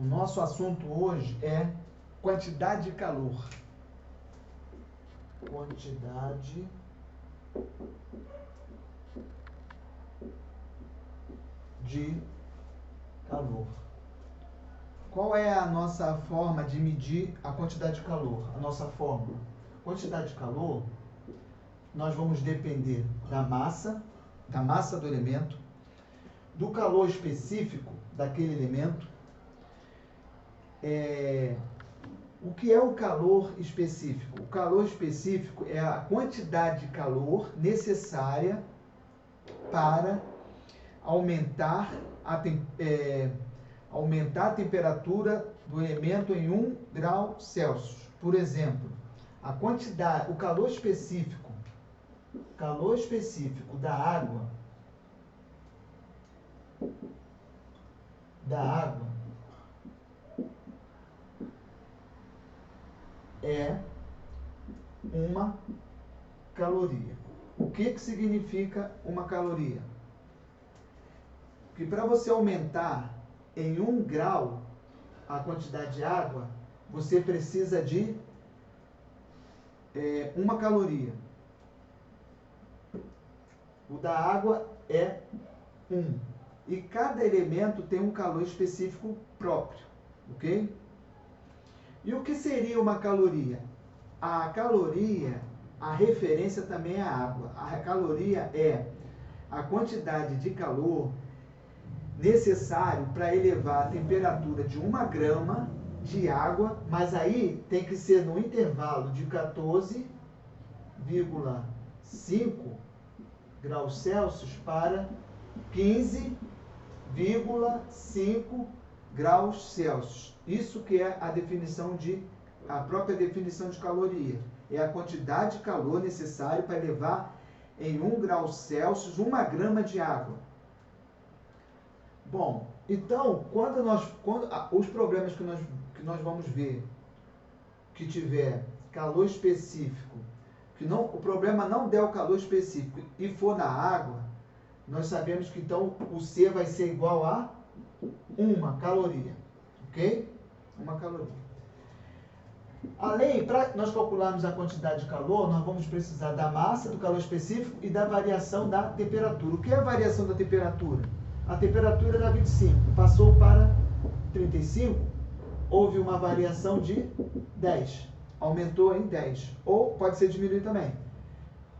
O nosso assunto hoje é quantidade de calor. Quantidade de calor. Qual é a nossa forma de medir a quantidade de calor? A nossa fórmula. Quantidade de calor, nós vamos depender da massa do elemento, do calor específico daquele elemento. O que é o calor específico? O calor específico é a quantidade de calor necessária para aumentar a temperatura do elemento em 1 grau Celsius. Por exemplo, o calor específico da água é 1 caloria. O que significa 1 caloria? Que para você aumentar em 1 grau a quantidade de água, você precisa de 1 caloria. O da água é 1. E cada elemento tem um calor específico próprio, ok? E o que seria 1 caloria? A caloria, a referência também é a água. A caloria é a quantidade de calor necessário para elevar a temperatura de 1 grama de água, mas aí tem que ser no intervalo de 14,5 graus Celsius para 15,5 graus Celsius. Isso que é a própria definição de caloria. É a quantidade de calor necessário para elevar em 1 grau Celsius 1 grama de água. Bom, então, os problemas que nós vamos ver que tiver calor específico, o problema não der o calor específico e for na água, nós sabemos que então o C vai ser igual a 1 caloria, ok? 1 caloria. Além, para nós calcularmos a quantidade de calor, nós vamos precisar da massa, do calor específico e da variação da temperatura. O que é a variação da temperatura? A temperatura era 25, passou para 35, houve uma variação de 10, aumentou em 10, ou pode ser diminuído também.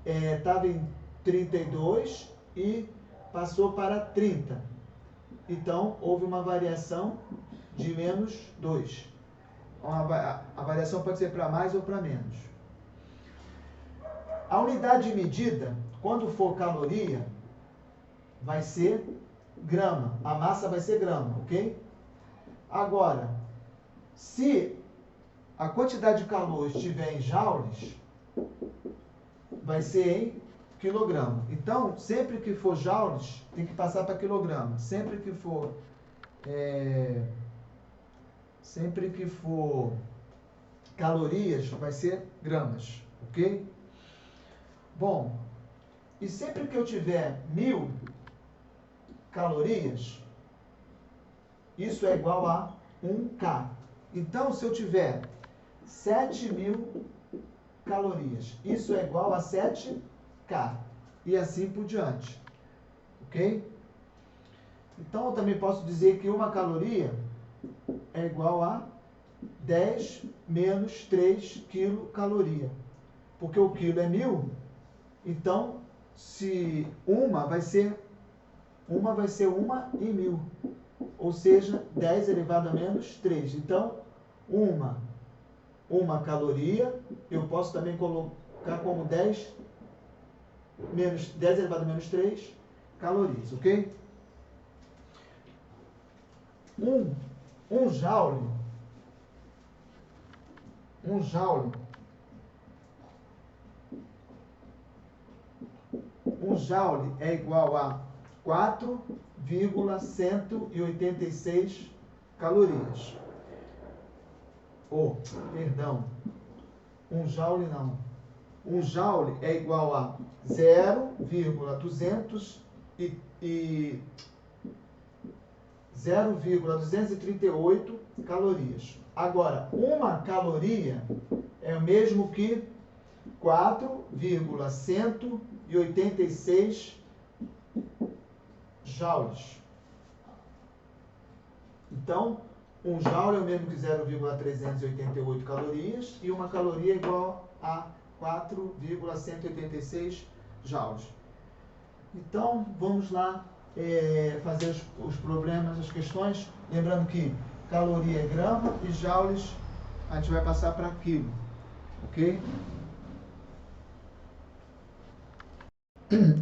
Estava em 32 e passou para 30, então houve uma variação de menos 2. A variação pode ser para mais ou para menos. A unidade de medida, quando for caloria, vai ser grama. A massa vai ser grama, ok? Agora, se a quantidade de calor estiver em joules, vai ser em quilograma. Então, sempre que for joules, tem que passar para quilograma. Sempre que for calorias, vai ser gramas, ok? Bom, e sempre que eu tiver 1000 calorias, isso é igual a 1K. Então, se eu tiver 7.000 calorias, isso é igual a 7K. E assim por diante, ok? Então, eu também posso dizer que 1 caloria é igual a 10 menos 3 quilocaloria. Porque o quilo é 1000, então, se uma vai ser 1 em 1000. Ou seja, 10 elevado a menos 3. Então, uma caloria, eu posso também colocar como 10 elevado a menos 3 calorias, ok? Um joule é igual a 4,186 calorias. Um joule é igual a 0,200 e 0,238 calorias. Agora, uma caloria é o mesmo que 4,186 joules. Então, um joule é o mesmo que 0,388 calorias e uma caloria é igual a 4,186 joules. Então, vamos lá fazer os problemas, as questões. Lembrando que caloria é grama e joules a gente vai passar para quilo. Ok?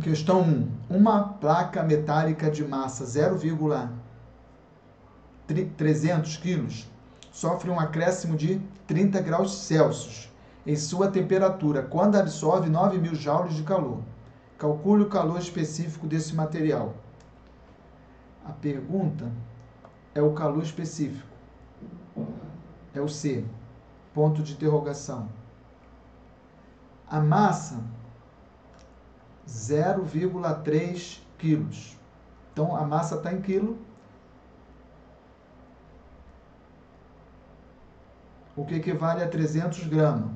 Questão 1. Uma placa metálica de massa 0,300 kg sofre um acréscimo de 30 graus Celsius em sua temperatura quando absorve 9.000 joules de calor. Calcule o calor específico desse material. A pergunta é o calor específico. É o C. Ponto de interrogação. A massa, 0,3 quilos. Então, a massa está em quilo. O que equivale a 300 gramas.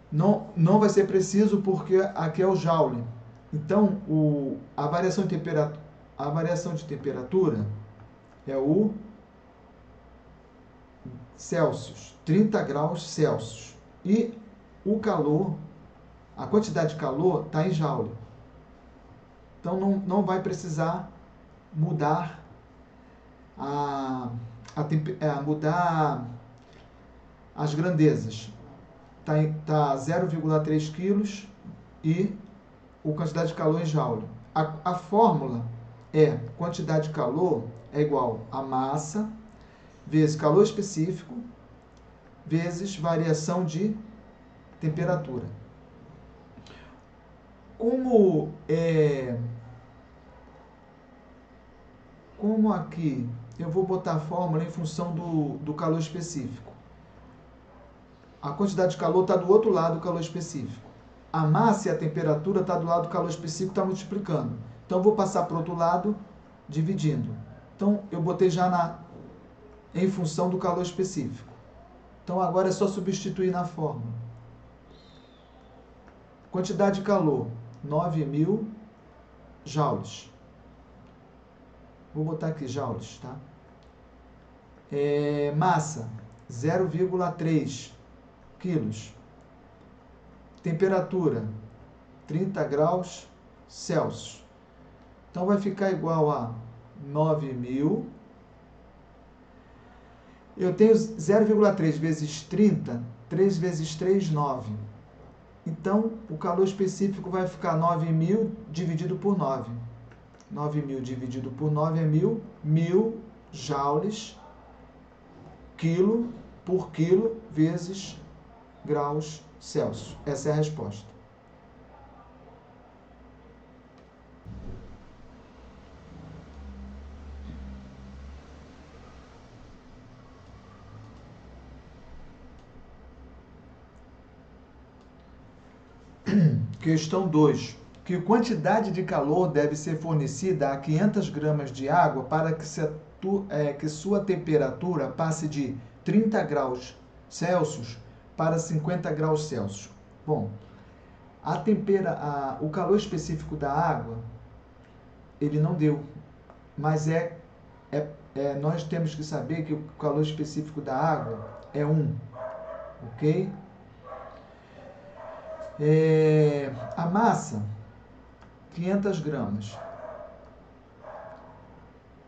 Não vai ser preciso porque aqui é o joule. Então, a variação de temperatura é o Celsius, 30 graus Celsius. E o calor, a quantidade de calor está em joule. Então, não vai precisar mudar mudar as grandezas. Tá 0,3 quilos e a quantidade de calor em joule. A fórmula é quantidade de calor é igual a massa vezes calor específico vezes variação de temperatura. Como aqui eu vou botar a fórmula em função do calor específico. A quantidade de calor está do outro lado do calor específico. A massa e a temperatura está do lado do calor específico, está multiplicando. Então, eu vou passar para o outro lado, dividindo. Então, eu botei já em função do calor específico. Então, agora é só substituir na fórmula. Quantidade de calor, 9.000 joules. Vou botar aqui joules, tá? Massa, 0,3 quilos. Temperatura, 30 graus Celsius. Então, vai ficar igual a 9.000. Eu tenho 0,3 vezes 30, 3 vezes 3, 9. Então, o calor específico vai ficar 9.000 dividido por 9. 9.000 dividido por 9 é 1.000. 1.000 joules, quilo por quilo, vezes graus Celsius. Essa é a resposta. Questão 2. Que quantidade de calor deve ser fornecida a 500 gramas de água para que sua temperatura passe de 30 graus Celsius para 50 graus Celsius? Bom, o calor específico da água, ele não deu, mas nós temos que saber que o calor específico da água é 1, ok? A massa, 500 gramas.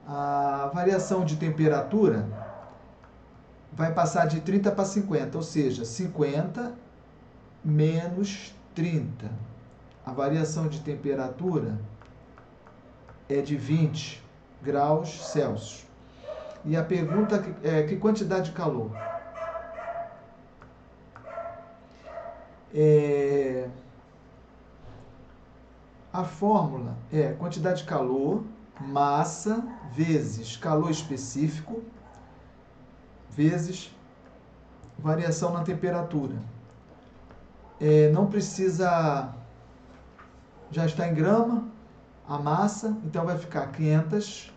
A variação de temperatura vai passar de 30 para 50, ou seja, 50 menos 30. A variação de temperatura é de 20 graus Celsius. E a pergunta é que quantidade de calor? A fórmula é quantidade de calor, massa, vezes calor específico, vezes variação na temperatura. Não precisa já está em grama, a massa, então vai ficar 500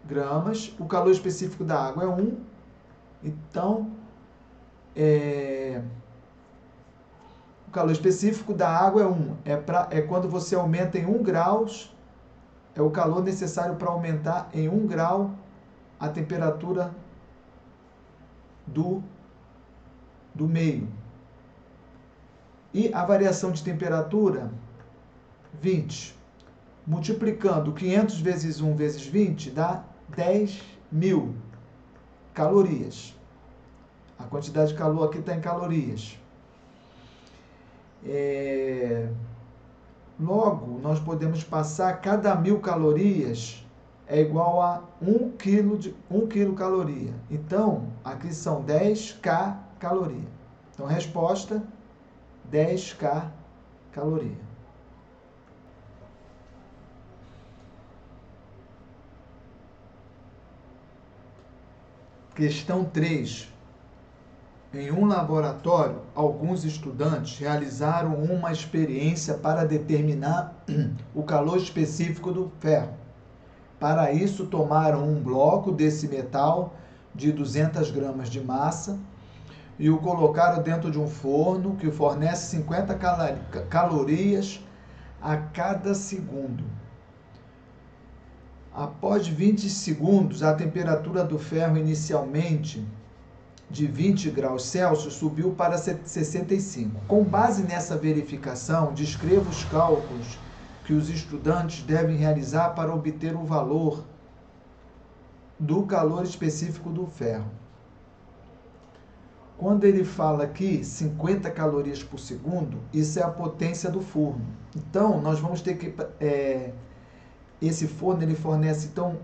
gramas. O calor específico da água é 1, então o calor específico da água é 1. É quando você aumenta em 1 grau, é o calor necessário para aumentar em 1 grau a temperatura do meio. E a variação de temperatura, 20. Multiplicando 500 vezes 1 vezes 20 dá 10.000 calorias. A quantidade de calor aqui está em calorias. Logo, nós podemos passar cada 1.000 calorias é igual a 1 quilocaloria. Então, aqui são 10K caloria. Então, resposta, 10K caloria. Questão 3. Em um laboratório, alguns estudantes realizaram uma experiência para determinar o calor específico do ferro. Para isso, tomaram um bloco desse metal de 200 gramas de massa e o colocaram dentro de um forno que fornece 50 calorias a cada segundo. Após 20 segundos, a temperatura do ferro inicialmente de 20 graus Celsius subiu para 65. Com base nessa verificação, descreva os cálculos que os estudantes devem realizar para obter o valor do calor específico do ferro. Quando ele fala aqui 50 calorias por segundo, isso é a potência do forno. Então, nós vamos ter que... esse forno, ele fornece, então,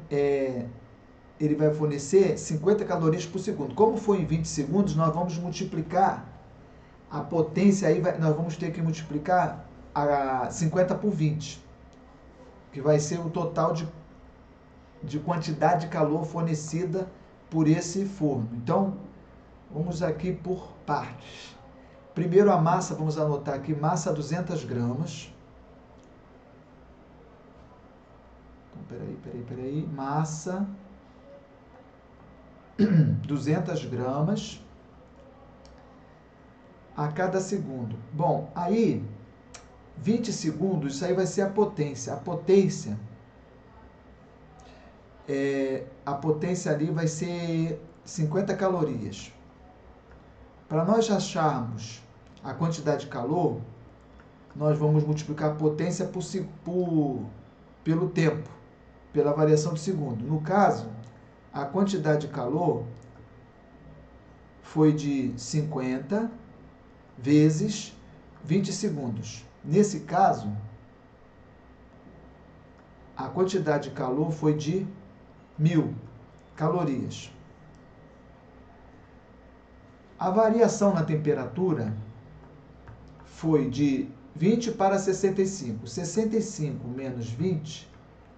ele vai fornecer 50 calorias por segundo. Como foi em 20 segundos, nós vamos multiplicar a potência, aí nós vamos ter que multiplicar a 50 por 20, que vai ser o total de quantidade de calor fornecida por esse forno. Então, vamos aqui por partes. Primeiro a massa, vamos anotar aqui, massa 200 gramas. Então, peraí. Massa 200 gramas a cada segundo. Bom, aí 20 segundos, isso aí vai ser a potência. A potência ali vai ser 50 calorias. Para nós acharmos a quantidade de calor, nós vamos multiplicar a potência pelo tempo, pela variação de segundo. No caso, a quantidade de calor foi de 50 vezes 20 segundos. Nesse caso, a quantidade de calor foi de 1.000 calorias. A variação na temperatura foi de 20 para 65. 65 menos 20,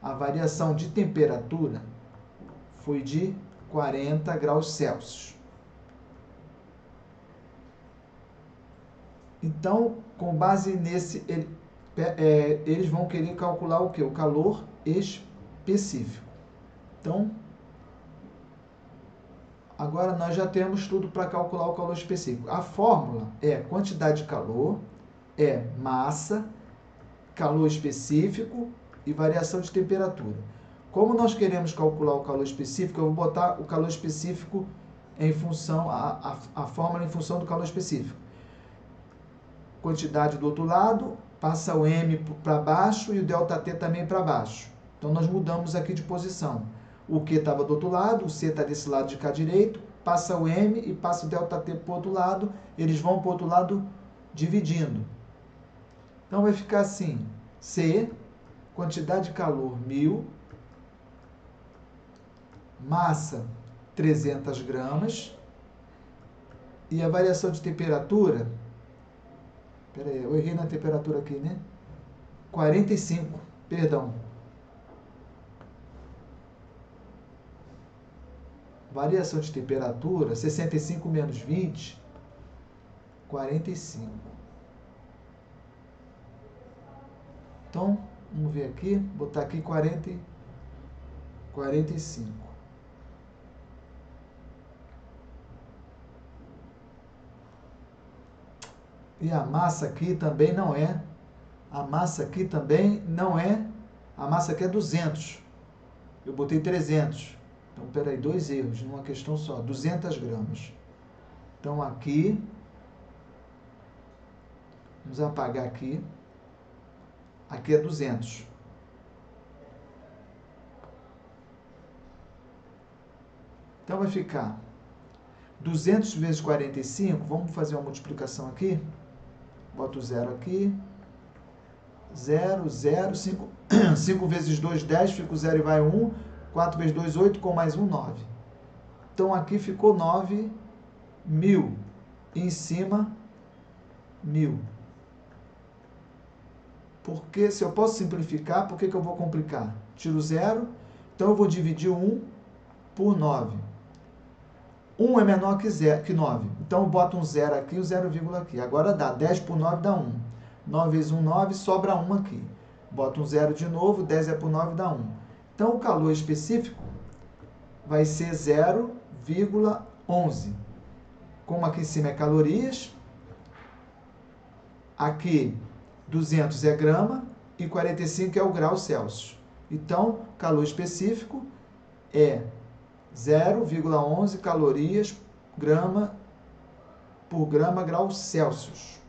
a variação de temperatura foi de 40 graus Celsius. Então, com base nesse, eles vão querer calcular o quê? O calor específico. Então, agora nós já temos tudo para calcular o calor específico. A fórmula é quantidade de calor, é massa, calor específico e variação de temperatura. Como nós queremos calcular o calor específico, eu vou botar o calor específico em função, a fórmula em função do calor específico. Quantidade do outro lado, passa o M para baixo e o ΔT também para baixo. Então, nós mudamos aqui de posição. O Q estava do outro lado, o C está desse lado de cá direito, passa o M e passa o ΔT para o outro lado, eles vão para o outro lado dividindo. Então, vai ficar assim, C, quantidade de calor 1.000, massa 300 gramas, e a variação de temperatura, peraí, eu errei na temperatura aqui, né? 45, perdão. Variação de temperatura, 65 menos 20, 45. Então, Então, vamos ver aqui, botar aqui 45. E a massa aqui também não é. A massa aqui também não é. A massa aqui é 200. Eu botei 300. Então, peraí, 2 erros numa questão só. 200 gramas. Então, aqui, vamos apagar aqui. Aqui é 200. Então, vai ficar 200 vezes 45. Vamos fazer uma multiplicação aqui. Boto o 0 aqui. 0, 0, 5, 5 vezes 2, 10, fica o 0 e vai 1. 4 vezes 2, 8, com mais 1, 9. Então, aqui ficou 9.000. E em cima, 1.000. Porque, se eu posso simplificar, por que eu vou complicar? Tiro 0, então eu vou dividir 1 por 9. 1 é menor que 9. Então, eu boto um 0 aqui e o 0, aqui. Agora dá. 10 por 9 dá 1. 9 vezes 1, 9, sobra 1 aqui. Boto um 0 de novo, 10 é por 9, dá 1. Então, o calor específico vai ser 0,11. Como aqui em cima é calorias, aqui 200 é grama e 45 é o grau Celsius. Então, calor específico é 0,11 calorias por grama grau Celsius.